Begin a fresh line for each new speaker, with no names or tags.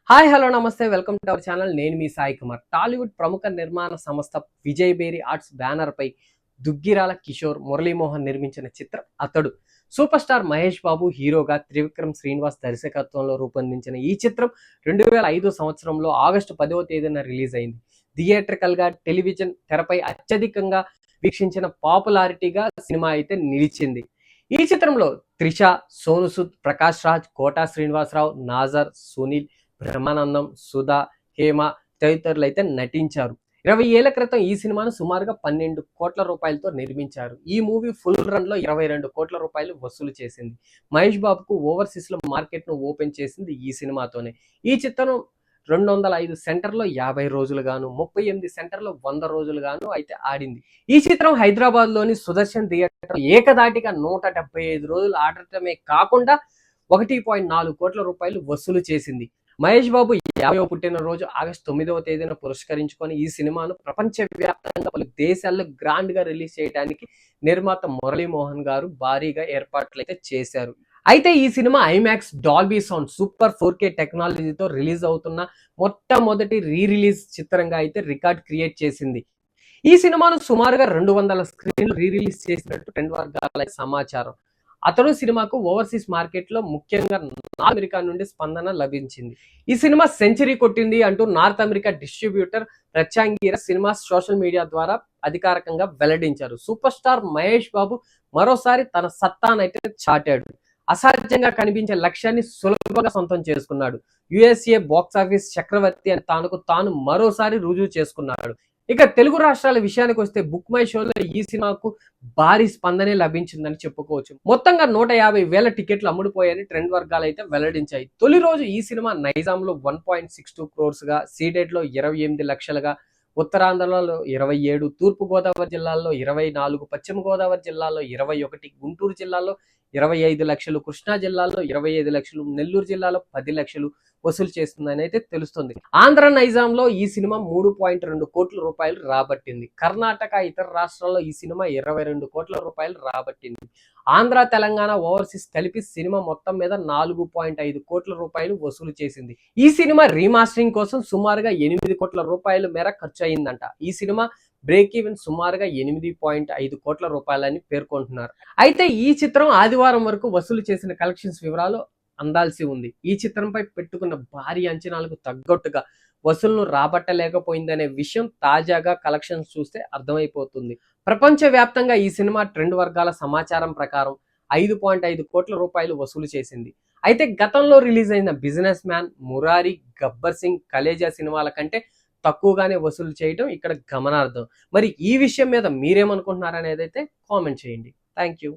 Hi hello నమస్తే welcome to our channel. నేను మీ సాయి కుమార్. టాలీవుడ్ ప్రముఖ నిర్మాణ సంస్థ విజయ్ బేరి ఆర్ట్స్ బ్యానర్ పై దుగ్గిరాల కిషోర్ మురళీమోహన్ నిర్మించిన చిత్రం అతడు. సూపర్ స్టార్ మహేష్ బాబు హీరోగా, త్రివిక్రమ్ శ్రీనివాస్ దర్శకత్వంలో రూపొందించిన ఈ చిత్రం 2005 సంవత్సరంలో ఆగస్టు 10వ తేదీన రిలీజ్ అయింది. థియేట్రికల్ గా, టెలివిజన్ తెరపై అత్యధికంగా వీక్షించిన పాపులారిటీగా సినిమా అయితే నిలిచింది. ఈ చిత్రంలో త్రిష, సోను సూద్, ప్రకాష్ రాజ్, కోటా శ్రీనివాసరావు, నాజర్, సునీల్, బ్రహ్మానందం, సుధా, హేమ తదితరులు అయితే నటించారు. 20 ఏళ్ల క్రితం ఈ సినిమాను సుమారుగా 12 కోట్ల రూపాయలతో నిర్మించారు. ఈ మూవీ ఫుల్ రన్ లో 22 కోట్ల రూపాయలు వసూలు చేసింది. మహేష్ బాబుకు ఓవర్సీస్ లో మార్కెట్ ను ఓపెన్ చేసింది ఈ సినిమాతోనే. ఈ చిత్రం 205 సెంటర్లో 50 రోజులుగాను, 38 సెంటర్లో 100 రోజులుగాను అయితే ఆడింది. ఈ చిత్రం హైదరాబాద్ లోని సుదర్శన్ థియేటర్ ఏకదాటిగా 175 రోజులు ఆడటమే కాకుండా 1.4 కోట్ల రూపాయలు వసూలు చేసింది. మహేష్ బాబు 50వ పుట్టినరోజు ఆగస్టు 9వ తేదీన పురస్కరించుకొని ఈ సినిమాను ప్రపంచవ్యాప్తంగా పలు దేశాల్లో గ్రాండ్ గా రిలీజ్ చేయడానికి నిర్మాత మురళీమోహన్ గారు భారీగా ఏర్పాట్లు అయితే చేశారు. అయితే ఈ cinema IMAX, Dolby sound, super 4K టెక్నాలజీతో రిలీజ్ అవుతున్న మొట్టమొదటి రిలీజ్ చిత్రంగా అయితే రికార్డ్ క్రియేట్ చేసింది. ఈ సినిమాను సుమారుగా 200 స్క్రీన్లు రిలీజ్ చేసినట్టు ట్రెండ్ వర్గాల సమాచారం. అతడు సినిమాకు ఓవర్సీస్ మార్కెట్ లో ముఖ్యంగా అమెరికా నుండి స్పందన లభించింది. ఈ సినిమా సెంచరీ కొట్టింది అంటూ north America distributor Prathyangira cinema social media ద్వారా అధికారికంగా వెల్లడించారు. సూపర్ స్టార్ మహేష్ బాబు మరోసారి తన సత్తానైతే చాటాడు. అసాధ్యంగా కనిపించే లక్ష్యాన్ని సులభంగా సొంతం చేసుకున్నాడు. యుఎస్ఏ బాక్సాఫీస్ చక్రవర్తి అని తాను మరోసారి రుజువు చేసుకున్నాడు. ఇక తెలుగు రాష్ట్రాల విషయానికి వస్తే బుక్ మై షోలో ఈ సినిమాకు భారీ స్పందనే లభించిందని చెప్పుకోవచ్చు. మొత్తంగా 150,000 టికెట్లు అమ్ముడుపోయాయని ట్రెండ్ వర్గాలు అయితే వెల్లడించాయి. తొలి రోజు ఈ సినిమా నైజాంలో 1.62 క్రోర్స్ గా, సీడెడ్ లో 28 లక్షలుగా, ఉత్తరాంధ్రలో 27, తూర్పు గోదావరి జిల్లాలో 24, పశ్చిమ గోదావరి జిల్లాలో 21, గుంటూరు జిల్లాలో 25 లక్షలు, కృష్ణా జిల్లాలో 25 లక్షలు, నెల్లూరు జిల్లాలో 10 లక్షలు వసూలు చేస్తుందని అయితే తెలుస్తుంది. ఆంధ్ర నైజాంలో ఈ సినిమా 3.2 కోట్ల రూపాయలు రాబట్టింది. కర్ణాటక, ఇతర రాష్ట్రాల్లో ఈ సినిమా 22 కోట్ల రూపాయలు రాబట్టింది. ఆంధ్ర, తెలంగాణ ఓవర్సీస్ కలిపి సినిమా మొత్తం మీద 4.5 కోట్ల రూపాయలు వసూలు చేసింది. ఈ సినిమా రీమాస్టరింగ్ కోసం సుమారుగా 8 కోట్ల రూపాయల మేర ఖర్చు అయిందంట. ఈ సినిమా బ్రేక్ ఈవెన్ సుమారుగా 8.5 కోట్ల రూపాయలని పేర్కొంటున్నారు. అయితే ఈ చిత్రం ఆదివారం వరకు వసూలు చేసిన కలెక్షన్స్ వివరాలు అందాల్సి ఉంది. ఈ చిత్రంపై పెట్టుకున్న భారీ అంచనాలకు తగ్గట్టుగా వసూళ్లను రాబట్టలేకపోయిందనే విషయం తాజాగా కలెక్షన్స్ చూస్తే అర్థమైపోతుంది. ప్రపంచవ్యాప్తంగా ఈ సినిమా ట్రెండ్ వర్గాల సమాచారం ప్రకారం 5.5 కోట్ల రూపాయలు వసూలు చేసింది. అయితే గతంలో రిలీజ్ అయిన బిజినెస్ మ్యాన్, మురారి, గబ్బర్ సింగ్, కలేజా సినిమాల కంటే తక్కువగానే వసూలు చేయడం ఇక్కడ గమనార్థం. మరి ఈ విషయం మీద మీరేమనుకుంటున్నారనేది అయితే కామెంట్ చేయండి. Thank you.